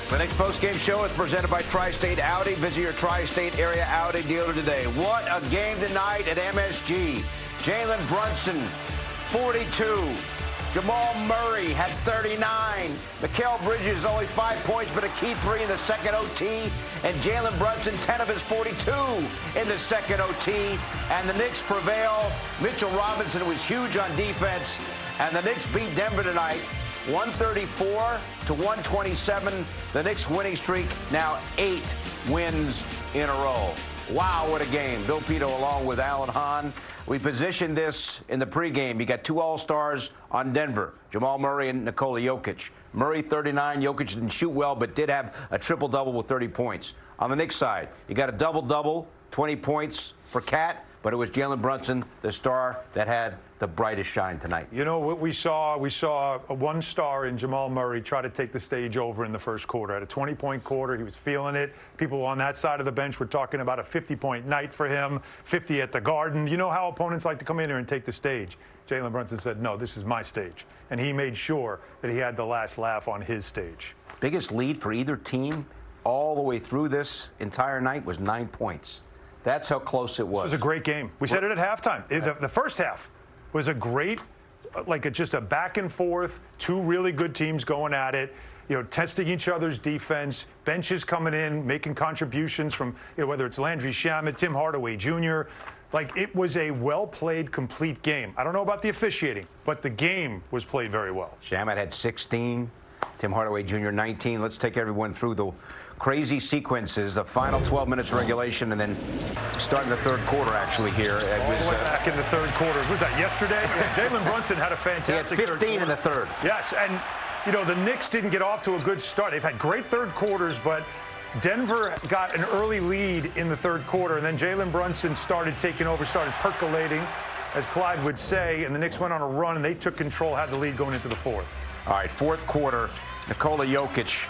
The next postgame show is presented by Tri-State Audi. Visit your Tri-State area Audi dealer today. What a game tonight at MSG. Jalen Brunson, 42. Jamal Murray had 39. Mikal Bridges only 5 points, but a key 3 in the second OT. And Jalen Brunson, 10 of his 42 in the second OT. And the Knicks prevail. Mitchell Robinson was huge on defense. And the Knicks beat Denver tonight, 134 to 127. The Knicks winning streak now 8 wins in a row. Wow, what a game. Bill Pidto along with Alan Hahn. We positioned this in the pregame. You got 2 All-Stars on Denver, Jamal Murray and Nikola Jokic. Murray 39, Jokic didn't shoot well, but did have a triple-double with 30 points. On the Knicks side, you got a double-double, 20 points for Cat, but it was Jalen Brunson, the star, that had the brightest shine tonight. You know what we saw a one star in Jamal Murray try to take the stage over in the first quarter. At a 20-point quarter, he was feeling it. People on that side of the bench were talking about a 50-point night for him, 50 at the Garden. You know how opponents like to come in here and take the stage. Jalen Brunson said, no, this is my stage. And he made sure that he had the last laugh on his stage. Biggest lead for either team all the way through this entire night was 9 points. That's how close it was. It was a great game. We said it at halftime. The first half was a great, just a back and forth, 2 really good teams going at it, testing each other's defense, benches coming in, making contributions from, whether it's Landry Shamet, Tim Hardaway Jr. It was a well-played, complete game. I don't know about the officiating, but the game was played very well. Shamet had 16. Tim Hardaway Jr. 19. Let's take everyone through the crazy sequences, the final 12 minutes of regulation, and then starting the third quarter actually here. All the way back in the third quarter. Was that yesterday? Yeah, Jalen Brunson had a fantastic He had 15 in the third. Yes, and, the Knicks didn't get off to a good start. They've had great third quarters, but Denver got an early lead in the third quarter, and then Jalen Brunson started taking over, started percolating, as Clyde would say, and the Knicks went on a run, and they took control, had the lead going into the fourth. All right, fourth quarter, Nikola Jokic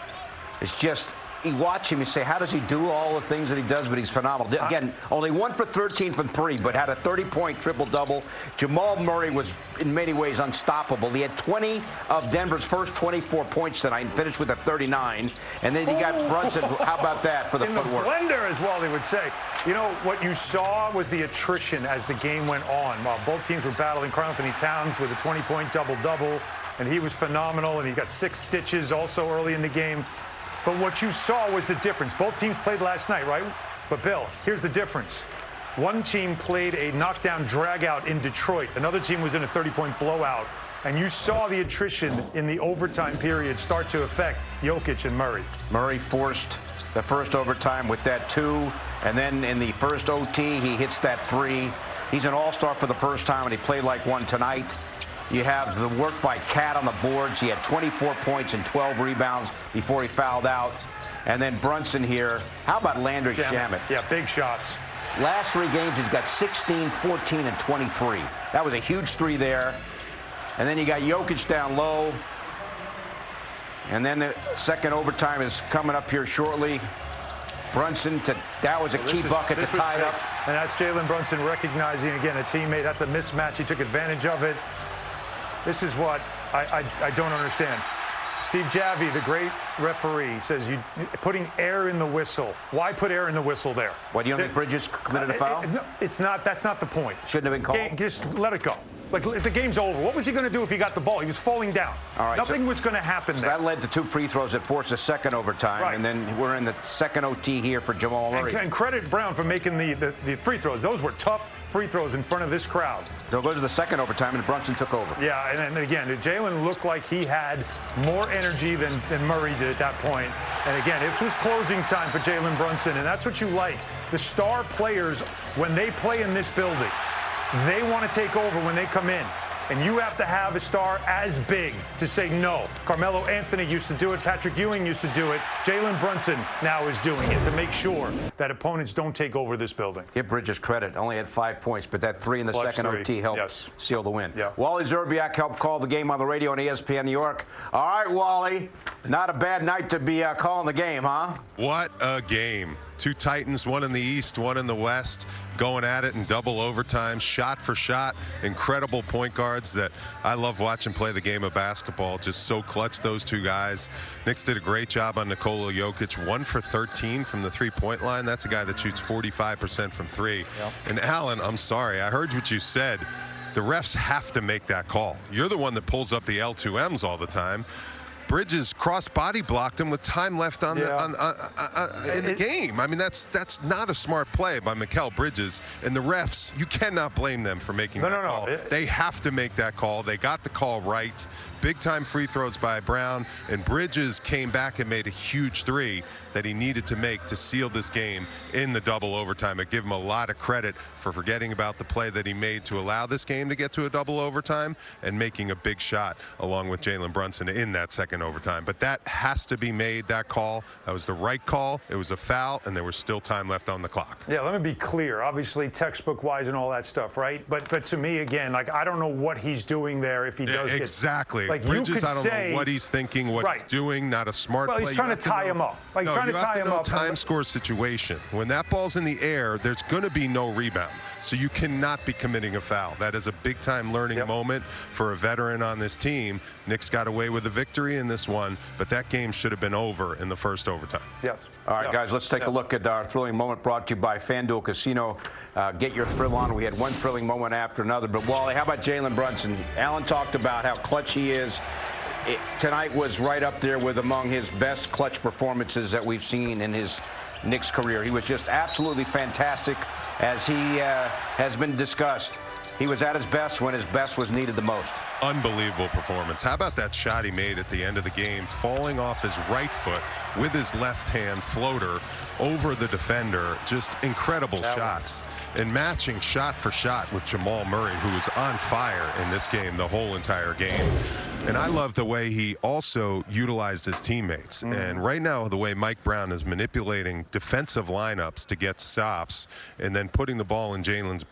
is just, you watch him, you say, how does he do all the things that he does, but he's phenomenal. Again, only 1 for 13 from 3, but had a 30-point triple-double. Jamal Murray was, in many ways, unstoppable. He had 20 of Denver's first 24 points tonight and finished with a 39. And then he got Brunson. How about that for the footwork? The blender, as Wally would say. What you saw was the attrition as the game went on. While both teams were battling, Karl-Anthony Towns with a 20-point double-double, and he was phenomenal, and he got 6 stitches also early in the game. But what you saw was the difference. Both teams played last night, right? But, Bill, here's the difference. One team played a knockdown drag-out in Detroit. Another team was in a 30-point blowout. And you saw the attrition in the overtime period start to affect Jokic and Murray. Murray forced the first overtime with that 2. And then in the first OT, he hits that 3. He's an all-star for the first time, and he played like one tonight. You have the work by Cat on the boards. He had 24 points and 12 rebounds before he fouled out. And then Brunson here. How about Landry Shamet? Yeah, big shots. Last 3 games, he's got 16, 14, and 23. That was a huge 3 there. And then you got Jokic down low. And then the second overtime is coming up here shortly. Brunson, that was a key bucket to tie it up. And that's Jalen Brunson recognizing, again, a teammate. That's a mismatch. He took advantage of it. This is what I don't understand. Steve Javie, the great referee, says you putting air in the whistle. Why put air in the whistle there? What, do you don't think Bridges committed a foul? It's not. That's not the point. Shouldn't have been called. Just let it go. If the game's over, what was he going to do if he got the ball? He was falling down. All right, Nothing was going to happen there. That led to 2 free throws that forced a second overtime. Right. And then we're in the second OT here for Jamal Murray. And credit Brown for making the free throws. Those were tough free throws in front of this crowd. So it goes to the second overtime, and Brunson took over. Yeah, and again, Jalen looked like he had more energy than Murray did at that point. And again, it was closing time for Jalen Brunson, and that's what you like. The star players, when they play in this building, they want to take over when they come in. And you have to have a star as big to say no. Carmelo Anthony used to do it. Patrick Ewing used to do it. Jalen Brunson now is doing it to make sure that opponents don't take over this building. Give Bridges credit. Only had 5 points, but that 3 in the second OT helped seal the win. Yeah. Wally Szczerbiak helped call the game on the radio on ESPN New York. All right, Wally. Not a bad night to be calling the game, huh? What a game. Two Titans, one in the East, one in the West, going at it in double overtime, shot for shot. Incredible point guards that I love watching play the game of basketball. Just so clutch, those two guys. Knicks did a great job on Nikola Jokic, 1 for 13 from the three-point line. That's a guy that shoots 45% from three. Yep. And Alan, I'm sorry, I heard what you said. The refs have to make that call. You're the one that pulls up the L2Ms all the time. Bridges cross-body blocked him with time left on in the game. I mean, that's not a smart play by Mikal Bridges. And the refs, you cannot blame them for making that call. They have to make that call. They got the call right. Big-time free throws by Brown, and Bridges came back and made a huge three that he needed to make to seal this game in the double overtime. I give him a lot of credit for forgetting about the play that he made to allow this game to get to a double overtime and making a big shot along with Jalen Brunson in that second overtime. But that has to be made, that call. That was the right call. It was a foul, and there was still time left on the clock. Yeah, let me be clear. Obviously, textbook-wise and all that stuff, right? But to me, again, like, I don't know what he's doing there if he does exactly. Like, Bridges, I don't know what he's thinking, what he's doing. Not a smart play. Well, he's trying to tie him up. Like, trying to tie him up. Time score situation. When that ball's in the air, there's going to be no rebound. So you cannot be committing a foul. That is a big-time learning moment for a veteran on this team. Knicks got away with the victory in this one, but that game should have been over in the first overtime. Yes. All right, guys, let's take a look at our thrilling moment brought to you by FanDuel Casino. Get your thrill on. We had one thrilling moment after another. But, Wally, how about Jalen Brunson? Alan talked about how clutch he is. Tonight was right up there with among his best clutch performances that we've seen in his Knicks career. He was just absolutely fantastic, as he has been discussed. He was at his best when his best was needed the most. Unbelievable performance. How about that shot he made at the end of the game, falling off his right foot with his left hand floater over the defender? Just incredible shots. And matching shot for shot with Jamal Murray, who was on fire in this game the whole entire game. And I love the way he also utilized his teammates. And right now, the way Mike Brown is manipulating defensive lineups to get stops and then putting the ball in Jalen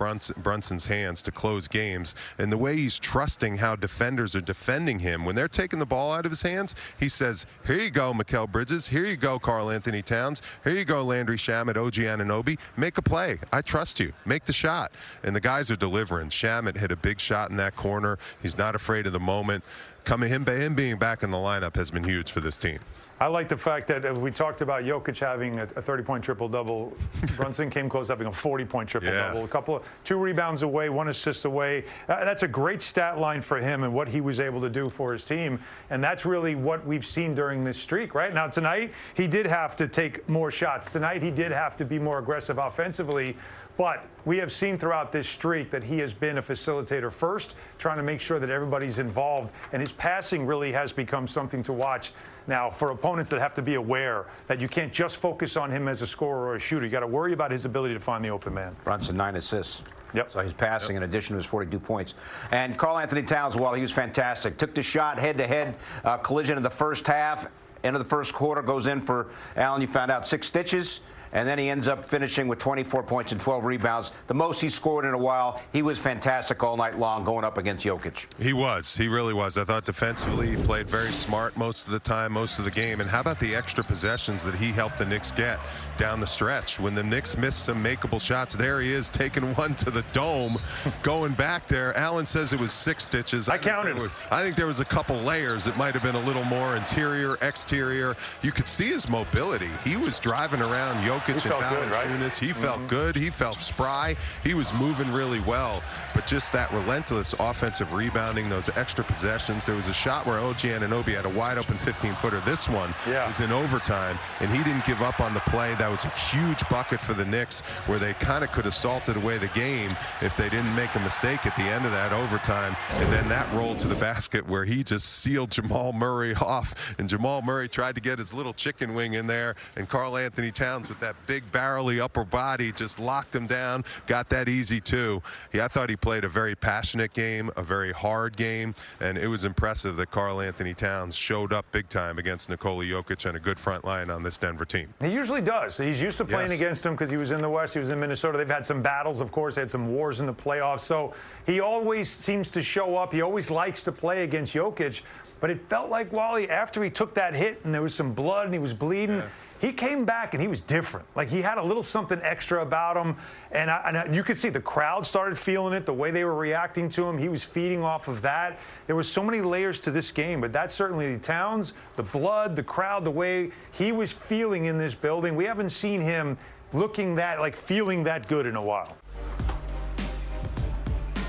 Brunson's hands to close games, and the way he's trusting how defenders are defending him. When they're taking the ball out of his hands, he says, here you go, Mikal Bridges. Here you go, Karl Anthony Towns. Here you go, Landry Shamet, OG Anunoby. Make a play. I trust you. Make the shot. And the guys are delivering. Shamet hit a big shot in that corner. He's not afraid of the moment. Him being back in the lineup has been huge for this team. I like the fact that we talked about Jokic having a 30-point triple-double. Brunson came close to having a 40-point triple-double. Two rebounds away, 1 assist away. That's a great stat line for him and what he was able to do for his team. And that's really what we've seen during this streak, right? Now, tonight, he did have to take more shots. Tonight, he did have to be more aggressive offensively. But we have seen throughout this streak that he has been a facilitator first, trying to make sure that everybody's involved. And his passing really has become something to watch now for opponents that have to be aware that you can't just focus on him as a scorer or a shooter. You got to worry about his ability to find the open man. Brunson, 9 assists. Yep. So he's passing in addition to his 42 points. And Karl Anthony Towns, well, he was fantastic. Took the shot head-to-head collision in the first half. End of the first quarter, goes in for, Alan, you found out, 6 stitches. And then he ends up finishing with 24 points and 12 rebounds, the most he's scored in a while. He was fantastic all night long going up against Jokic. He was. He really was. I thought defensively he played very smart most of the time, most of the game. And how about the extra possessions that he helped the Knicks get down the stretch? When the Knicks missed some makeable shots, there he is taking one to the dome, going back there. Alan says it was 6 stitches. I counted. I think there was a couple layers. It might have been a little more interior, exterior. You could see his mobility. He was driving around Jokic. He felt good, right? He felt good. He felt spry. He was moving really well. But just that relentless offensive rebounding, those extra possessions. There was a shot where OG Anunoby had a wide-open 15-footer. This one was in overtime, and he didn't give up on the play. That was a huge bucket for the Knicks, where they kind of could have salted away the game if they didn't make a mistake at the end of that overtime. And then that roll to the basket where he just sealed Jamal Murray off. And Jamal Murray tried to get his little chicken wing in there, and Karl Anthony Towns with that big barrel-y upper body just locked him down, got that easy too. I thought he played a very passionate game, a very hard game, and it was impressive that Karl Anthony Towns showed up big time against Nikola Jokic and a good front line on this Denver team. He usually does. He's used to playing against him because he was in the West, he was in Minnesota. They've had some battles, of course, they had some wars in the playoffs, so he always seems to show up. He always likes to play against Jokic. But it felt like, Wally, after he took that hit and there was some blood and he was bleeding, he came back and he was different. Like, he had a little something extra about him. And you could see the crowd started feeling it, the way they were reacting to him. He was feeding off of that. There were so many layers to this game, but that's certainly Towns, the blood, the crowd, the way he was feeling in this building. We haven't seen him looking that, like, feeling that good in a while.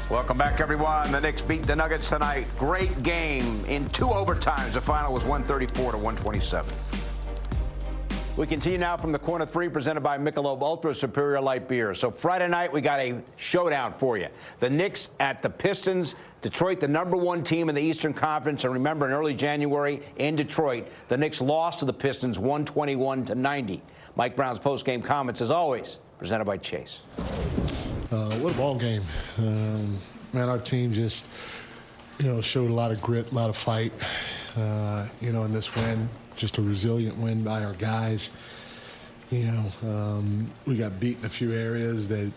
Welcome back, everyone. The Knicks beat the Nuggets tonight. Great game in 2 overtimes. The final was 134 to 127. We continue now from the corner 3, presented by Michelob Ultra Superior Light Beer. So Friday night, we got a showdown for you. The Knicks at the Pistons. Detroit, the #1 team in the Eastern Conference. And remember, in early January in Detroit, the Knicks lost to the Pistons 121 to 90. Mike Brown's postgame comments, as always, presented by Chase. What a ball game. Man, our team just, showed a lot of grit, a lot of fight, in this win. Just a resilient win by our guys. We got beat in a few areas that,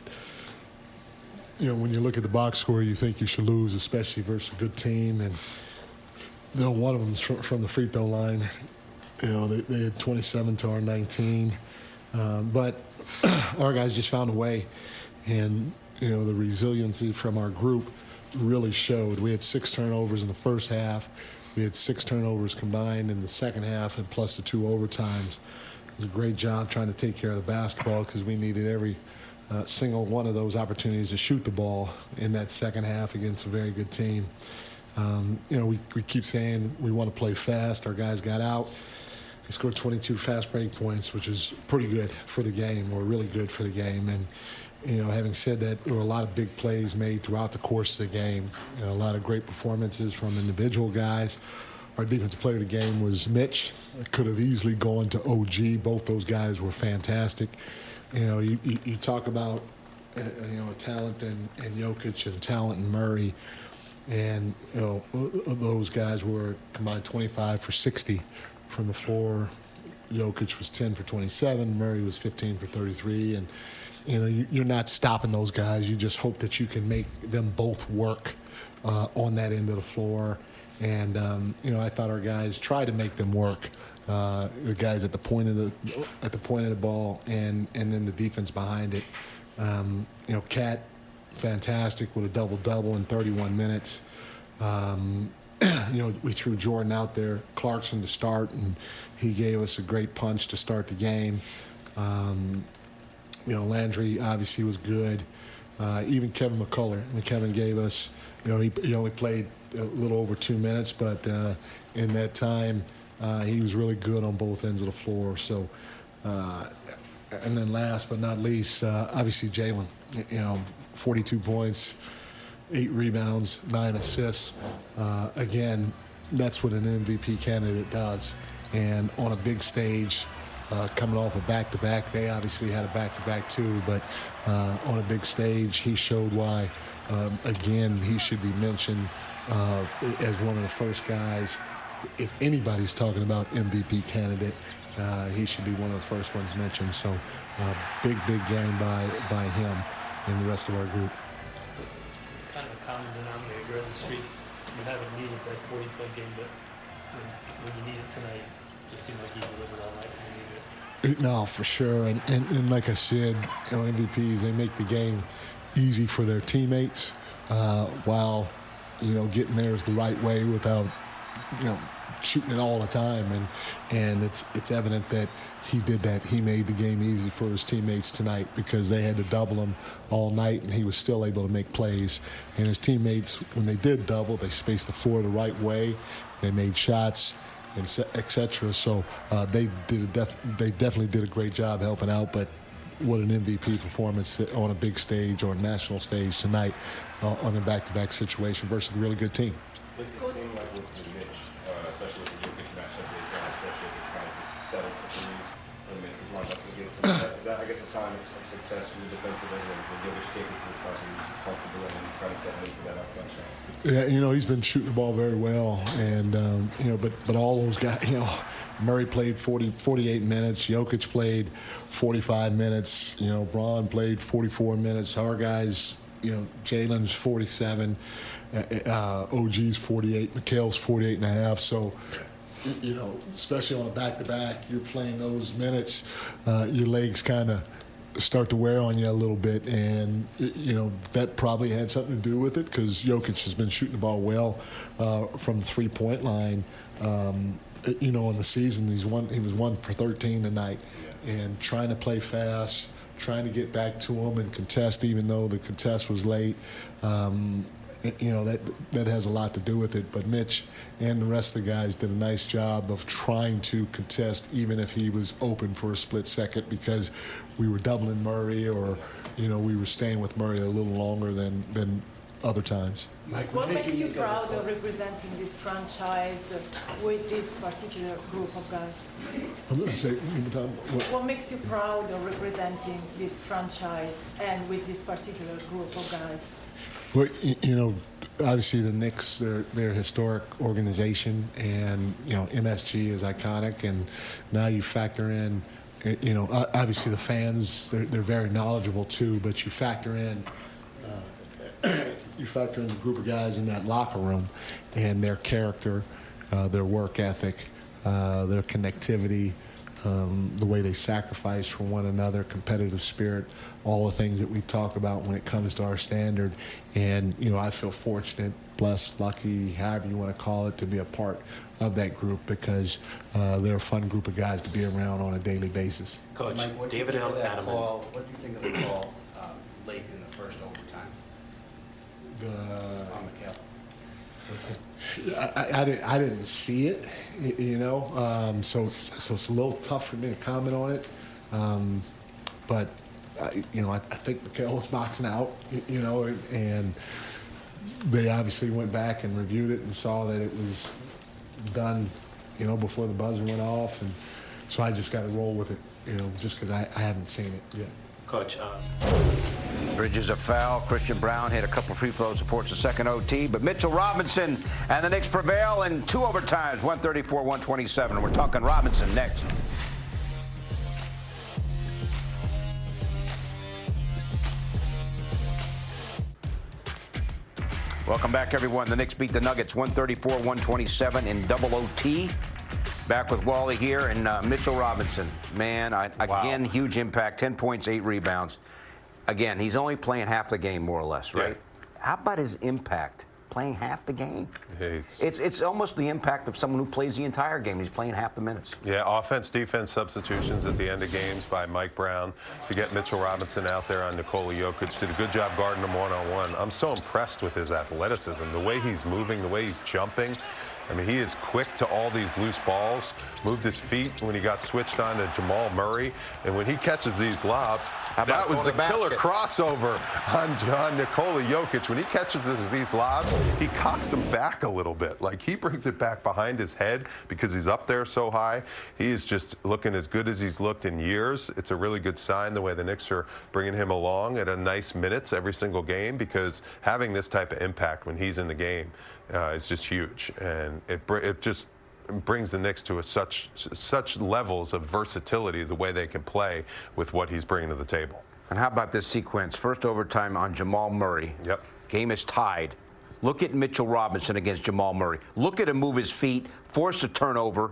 when you look at the box score, you think you should lose, especially versus a good team. And, one of them's from the free throw line. They had 27 to our 19. But our guys just found a way. And, the resiliency from our group really showed. We had 6 turnovers in the first half. We had 6 turnovers combined in the second half, and plus the 2 overtimes. It was a great job trying to take care of the basketball because we needed every single one of those opportunities to shoot the ball in that second half against a very good team. We keep saying we want to play fast. Our guys got out. They scored 22 fast break points, which is pretty good for the game, or really good for the game. And, having said that, there were a lot of big plays made throughout the course of the game. A lot of great performances from individual guys. Our defensive player of the game was Mitch. It could have easily gone to OG. Both those guys were fantastic. You talk about, talent in Jokic and talent in Murray. And, those guys were combined 25 for 60 from the floor. Jokic was 10 for 27. Murray was 15 for 33. And, you're not stopping those guys. You just hope that you can make them both work on that end of the floor. And, I thought our guys tried to make them work. The guys at the point of the ball and then the defense behind it. Cat, fantastic with a double-double in 31 minutes. We threw Jordan out there, Clarkson to start, and he gave us a great punch to start the game. Landry obviously was good. Even Kevin McCullough. Kevin gave us, he only played a little over 2 minutes, but in that time, he was really good on both ends of the floor. So, and then last but not least, obviously Jalen. 42 points, 8 rebounds, 9 assists. Again, that's what an MVP candidate does. And on a big stage, coming off a back-to-back, they obviously had a back-to-back too, but on a big stage, he showed why, again, he should be mentioned as one of the first guys. If anybody's talking about MVP candidate, he should be one of the first ones mentioned. So big game by him and the rest of our group. Kind of a common denominator on the street. You haven't needed that 40-point game, but when you need it tonight, it just seemed like he delivered all night when you needed it. No, for sure. And like I said, MVPs, they make the game easy for their teammates while, getting theirs the right way without, shooting it all the time. And it's evident that he did that. He made the game easy for his teammates tonight because they had to double him all night, and he was still able to make plays. And his teammates, when they did double, they spaced the floor the right way. They made shots, etc. So they definitely did a great job helping out. But what an MVP performance on a big stage or a national stage tonight on a back-to-back situation versus a really good team. It seemed like with Mitch, especially with the Jokic matchup, especially if it's kind of just settled for threes and Mitch was lined up against him. Is that, I guess, a sign of success from the defensive end when Jokic can't get to this spot and he's comfortable and he's kind of settling for that outside shot? Yeah, he's been shooting the ball very well, and but all those guys, Murray played 48 minutes, Jokic played 45 minutes, Braun played 44 minutes. Our guys, Jalen's 47, OG's 48, Mikhail's 48 and a half. So, especially on a back-to-back, you're playing those minutes, your legs kind of start to wear on you a little bit, and that probably had something to do with it because Jokic has been shooting the ball well from the three-point line. In the season, he was 1 for 13 tonight, and trying to play fast, trying to get back to him and contest, even though the contest was late. That has a lot to do with it. But Mitch and the rest of the guys did a nice job of trying to contest, even if he was open for a split second, because we were doubling Murray, or we were staying with Murray a little longer than other times. Mike, what makes you proud of representing this franchise with this particular group of guys? I'm going to say, what makes you proud of representing this franchise and with this particular group of guys? Well, obviously the Knicks, they're a historic organization, and MSG is iconic, and now you factor in, obviously the fans, they're very knowledgeable too, but you factor in the group of guys in that locker room and their character, their work ethic, their connectivity, the way they sacrifice for one another, competitive spirit, all the things that we talk about when it comes to our standard. And, I feel fortunate, blessed, lucky, however you want to call it, to be a part of that group, because they're a fun group of guys to be around on a daily basis. Coach, Mike, David Adams. What do you think of the call late in the first overtime? On Mikhail. I didn't see it, so it's a little tough for me to comment on it. But I think Mikhail was boxing out, and they obviously went back and reviewed it and saw that it was done, before the buzzer went off, and so I just got to roll with it, just because I haven't seen it yet. Coach. Bridges a foul. Christian Brown hit a couple free throws to force the second OT, but Mitchell Robinson and the Knicks prevail in 2 overtimes, 134-127. We're talking Robinson next. Welcome back, everyone. The Knicks beat the Nuggets 134-127 in double OT. Back with Wally here and Mitchell Robinson. Man, again, huge impact, 10 points, 8 rebounds. Again, he's only playing half the game, more or less, right? Yeah. How about his impact? Playing half the game. It's almost the impact of someone who plays the entire game. He's playing half the minutes. Yeah, offense, defense substitutions at the end of games by Mike Brown to get Mitchell Robinson out there on Nikola Jokic. Did a good job guarding him one-on-one. I'm so impressed with his athleticism, the way he's moving, the way he's jumping. I mean, he is quick to all these loose balls, moved his feet when he got switched on to Jamal Murray. And when he catches these lobs, that was the killer crossover on Nikola Jokic. When he catches these lobs, he cocks them back a little bit. Like, he brings it back behind his head because he's up there so high. He is just looking as good as he's looked in years. It's a really good sign the way the Knicks are bringing him along at a nice minutes every single game, because having this type of impact when he's in the game is just huge, and it just brings the Knicks to such levels of versatility, the way they can play with what he's bringing to the table. And how about this sequence? First overtime on Jamal Murray. Yep. Game is tied. Look at Mitchell Robinson against Jamal Murray. Look at him move his feet, force a turnover.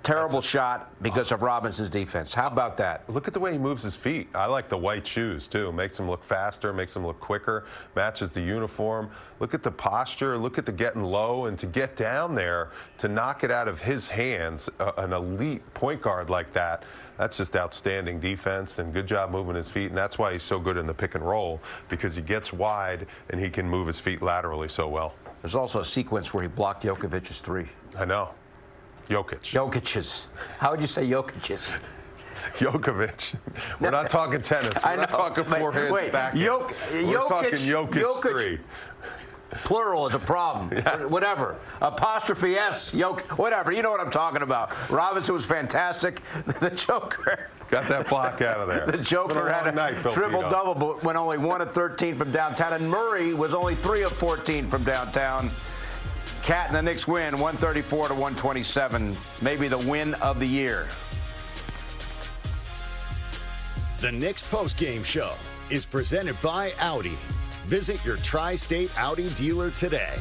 Terrible shot because of Robinson's defense. How about that? Look at the way he moves his feet. I like the white shoes, too. Makes him look faster, makes him look quicker, matches the uniform. Look at the posture. Look at the getting low. And to get down there, to knock it out of his hands, an elite point guard like that, that's just outstanding defense, and good job moving his feet. And that's why he's so good in the pick and roll, because he gets wide and he can move his feet laterally so well. There's also a sequence where he blocked Jokic's three. I know. Jokic's. How would you say Jokic's? Jokovic. We're not talking tennis. We're not talking forehands, backhands. We're talking Jokic three. Plural is a problem. Yeah. Whatever. Apostrophe S, whatever. You know what I'm talking about. Robinson was fantastic. The Joker. Got that block out of there. The Joker had a triple-double, but went only 1 of 13 from downtown. And Murray was only 3 of 14 from downtown. Cat and the Knicks win 134-127. Maybe the win of the year. The Knicks postgame show is presented by Audi. Visit your Tri-State Audi dealer today.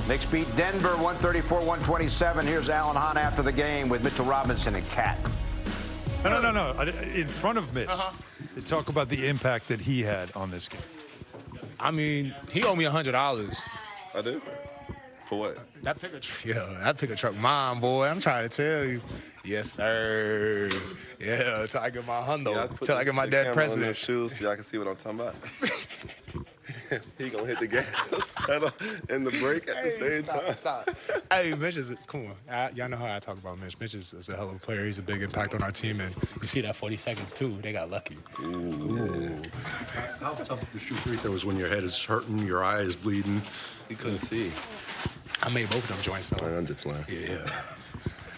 Knicks beat Denver 134-127. Here's Alan Hahn after the game with Mitchell Robinson and Cat. No. In front of Mitch, talk about the impact that he had on this game. I mean, he owed me $100. I do? For what? That pickup truck mine, boy. I'm trying to tell you. Yes, sir. Yeah, till I get my hundo. Till I get my dad president. Shoes so y'all can see what I'm talking about. He gonna hit the gas pedal and the brake at the same time. Stop. Hey, Mitch is, come on. Y'all know how I talk about Mitch. Mitch is a hell of a player. He's a big impact on our team, and you see that 40 seconds, too. They got lucky. Ooh. How tough is it to shoot free throws when your head is hurting, your eye is bleeding? You couldn't see. I made both of them joints, though. I'm just playing. Yeah.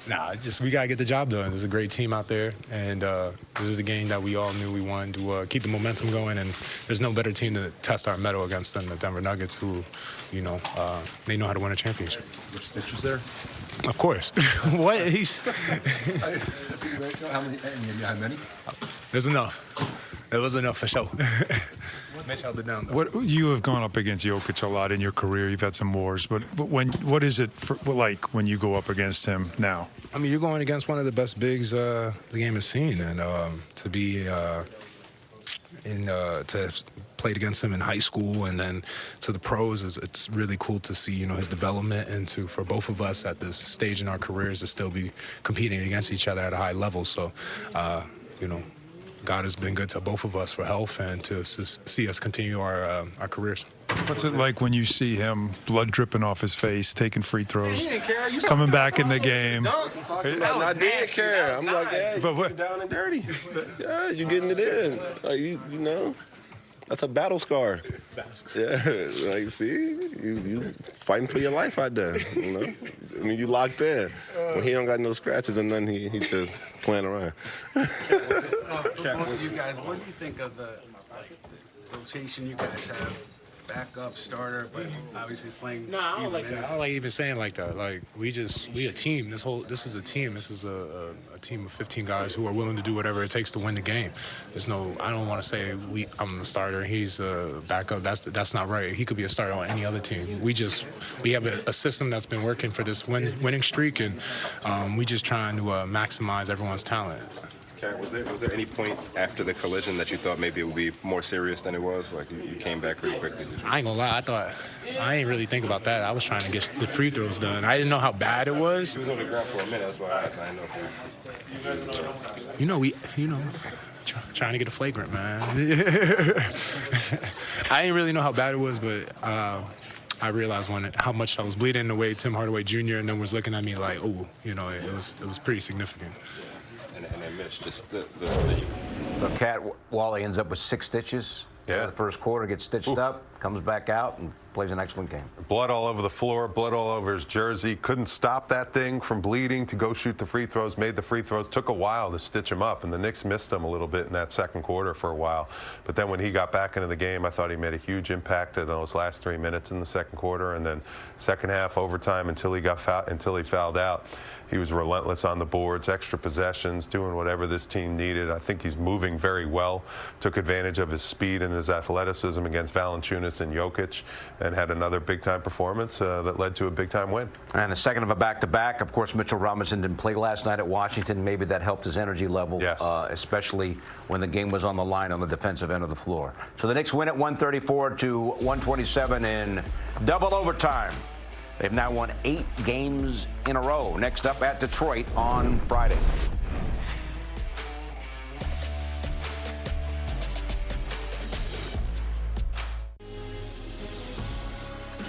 Nah, we got to get the job done. There's a great team out there, and this is a game that we all knew we wanted to keep the momentum going, and there's no better team to test our mettle against than the Denver Nuggets, who, they know how to win a championship. Is there stitches there? Of course. What? How many? You had many? There's enough. There was enough for sure. Mitch held it down, though. What you have gone up against Jokic a lot in your career. You've had some wars, but what is it like when you go up against him now? I mean, you're going against one of the best bigs the game has seen, and to be to have played against him in high school and then to the pros, it's really cool to see his development, and for both of us at this stage in our careers to still be competing against each other at a high level. So, God has been good to both of us for health and to see us continue our careers. What's it like when you see him, blood dripping off his face, taking free throws, coming back in the game? I did care. I'm like, yeah, you're down and dirty. Yeah, you're getting it in. Like, you know, that's a battle scar. Yeah, like, see, you fighting for your life out there, I mean, you locked in. When he don't got no scratches and nothing, he just playing around. What do you think of the rotation you guys have? Backup, starter, but obviously playing. No, I don't like that. I don't like even saying like that. Like we a team. This is a team. This is a team of 15 guys who are willing to do whatever it takes to win the game. I don't want to say I'm the starter. He's a backup. That's not right. He could be a starter on any other team. We have a system that's been working for this winning streak, and we just trying to maximize everyone's talent. Kat, was there any point after the collision that you thought maybe it would be more serious than it was? Like you came back pretty quickly. I ain't gonna lie. I ain't really think about that. I was trying to get the free throws done. I didn't know how bad it was. He was on the ground for a minute. That's why I asked. I didn't know. Trying to get a flagrant, man. I didn't really know how bad it was, but I realized how much I was bleeding the way Tim Hardaway Jr. and then was looking at me like, oh, it was pretty significant. And then Mitch, just the So Cat Wally ends up with 6 stitches. Yeah. The first quarter gets stitched up, comes back out, and plays an excellent game. Blood all over the floor, blood all over his jersey. Couldn't stop that thing from bleeding to go shoot the free throws, made the free throws. Took a while to stitch him up, and the Knicks missed him a little bit in that second quarter for a while. But then when he got back into the game, I thought he made a huge impact in those last 3 minutes in the second quarter. And then second half, overtime, until he fouled out. He was relentless on the boards, extra possessions, doing whatever this team needed. I think he's moving very well. Took advantage of his speed and his athleticism against Valanciunas and Jokic, and had another big-time performance that led to a big-time win. And the second of a back-to-back. Of course, Mitchell Robinson didn't play last night at Washington. Maybe that helped his energy level, yes. Especially when the game was on the line on the defensive end of the floor. So the Knicks win at 134-127 in double overtime. They've now won 8 games in a row. Next up at Detroit on Friday.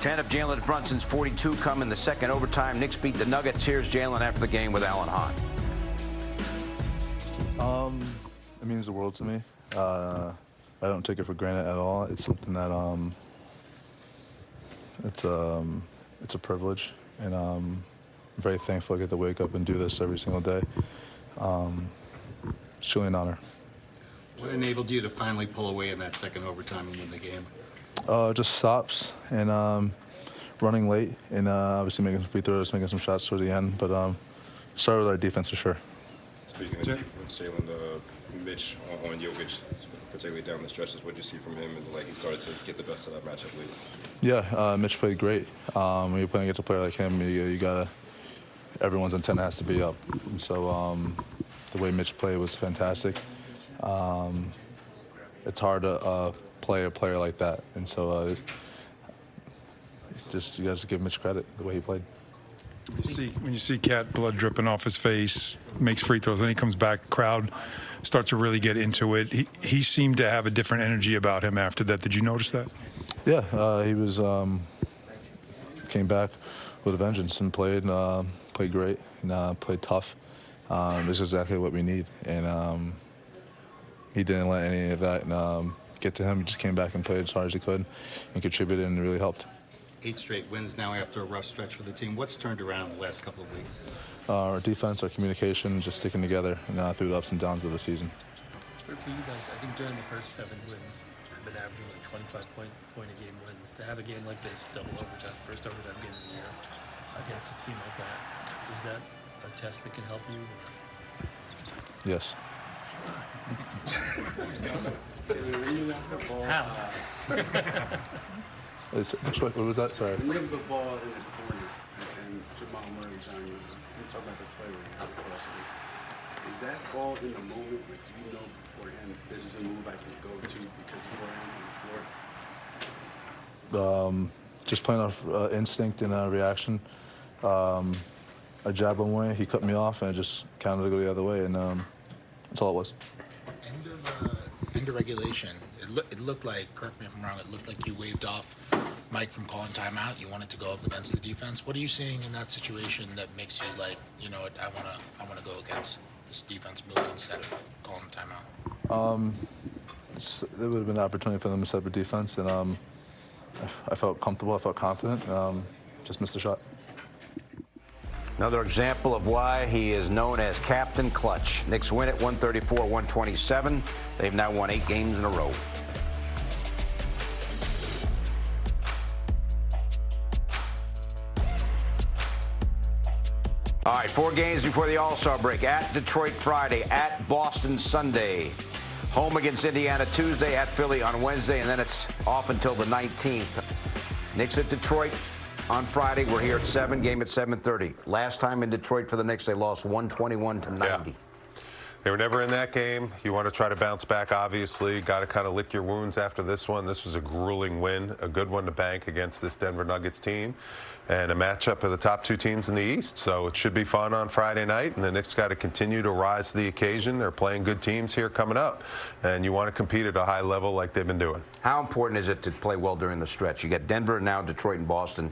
Ten of Jalen Brunson's 42 come in the second overtime. Knicks beat the Nuggets. Here's Jalen after the game with Alan Hahn. It means the world to me. I don't take it for granted at all. It's something that it's a privilege, and I'm very thankful I get to wake up and do this every single day. It's truly an honor. What enabled you to finally pull away in that second overtime and win the game? Just stops and running late, and obviously making some free throws, making some shots towards the end, but Start with our defense for sure. Speaking of defense, Jalen, Mitch on Jokic, particularly down the stretches, what did you see from him? And like he started to get the best of that matchup late. Yeah, Mitch played great. When you're playing against a player like him, you gotta. Everyone's antenna has to be up. And so the way Mitch played was fantastic. It's hard to play a player like that, and so just you guys give Mitch credit the way he played. When you see Cat blood dripping off his face, makes free throws, then he comes back, the crowd starts to really get into it. He seemed to have a different energy about him after that. Did you notice that? Yeah, he was came back with a vengeance and played great and played tough. This is exactly what we need, and he didn't let any of that get to him. He just came back and played as hard as he could and contributed and really helped. 8 straight wins now after a rough stretch for the team. What's turned around the last couple of weeks? Our defense, our communication, just sticking together through the ups and downs of the season. For you guys, I think during the first 7 wins, you've been averaging like 25 point a game wins. To have a game like this, double overtime, first overtime game of the year, against a team like that, is that a test that can help you? Yes. How? What was that? Sorry. When you have the ball in the corner and Jamal Murray's on you, I'm talking about the play where you have the cross. Is that ball in the moment? Like, do you know beforehand this is a move I can go to because of where I am on the floor? Just playing off instinct and reaction. I jabbed him away, he cut me off, and I just counted to go the other way, and that's all it was. End of regulation, it looked like, correct me if I'm wrong, it looked like you waved off Mike from calling timeout. You wanted to go up against the defense. What are you seeing in that situation that makes you like, you know, I want to go against this defense move instead of calling timeout? There would have been an opportunity for them to set up a defense, and I felt comfortable, I felt confident, just missed a shot. Another example of why he is known as Captain Clutch. Knicks win at 134-127. They've now won 8 games in a row. All right, 4 games before the All-Star break. At Detroit Friday, at Boston Sunday. Home against Indiana Tuesday, at Philly on Wednesday, and then it's off until the 19th. Knicks at Detroit on Friday. We're here at 7, game at 7:30. Last time in Detroit for the Knicks, they lost 121-90. Yeah. They were never in that game. You want to try to bounce back, obviously. Got to kind of lick your wounds after this one. This was a grueling win, a good one to bank against this Denver Nuggets team, and a matchup of the top 2 teams in the East. So it should be fun on Friday night, and the Knicks got to continue to rise to the occasion. They're playing good teams here coming up, and you want to compete at a high level like they've been doing. How important is it to play well during the stretch? You got Denver, now Detroit and Boston.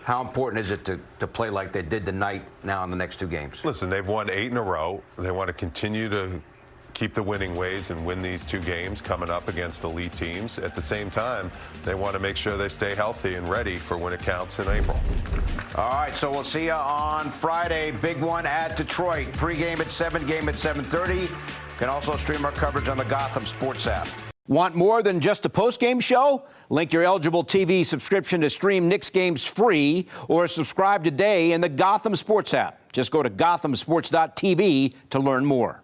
How important is it to play like they did tonight now in the next 2 games? Listen, they've won 8 in a row. They want to continue to keep the winning ways and win these 2 games coming up against elite teams. At the same time, they want to make sure they stay healthy and ready for when it counts in April. All right, so we'll see you on Friday. Big one at Detroit. Pre-game at 7, game at 7:30. You can also stream our coverage on the Gotham Sports App. Want more than just a post-game show? Link your eligible TV subscription to stream Knicks games free or subscribe today in the Gotham Sports app. Just go to gothamsports.tv to learn more.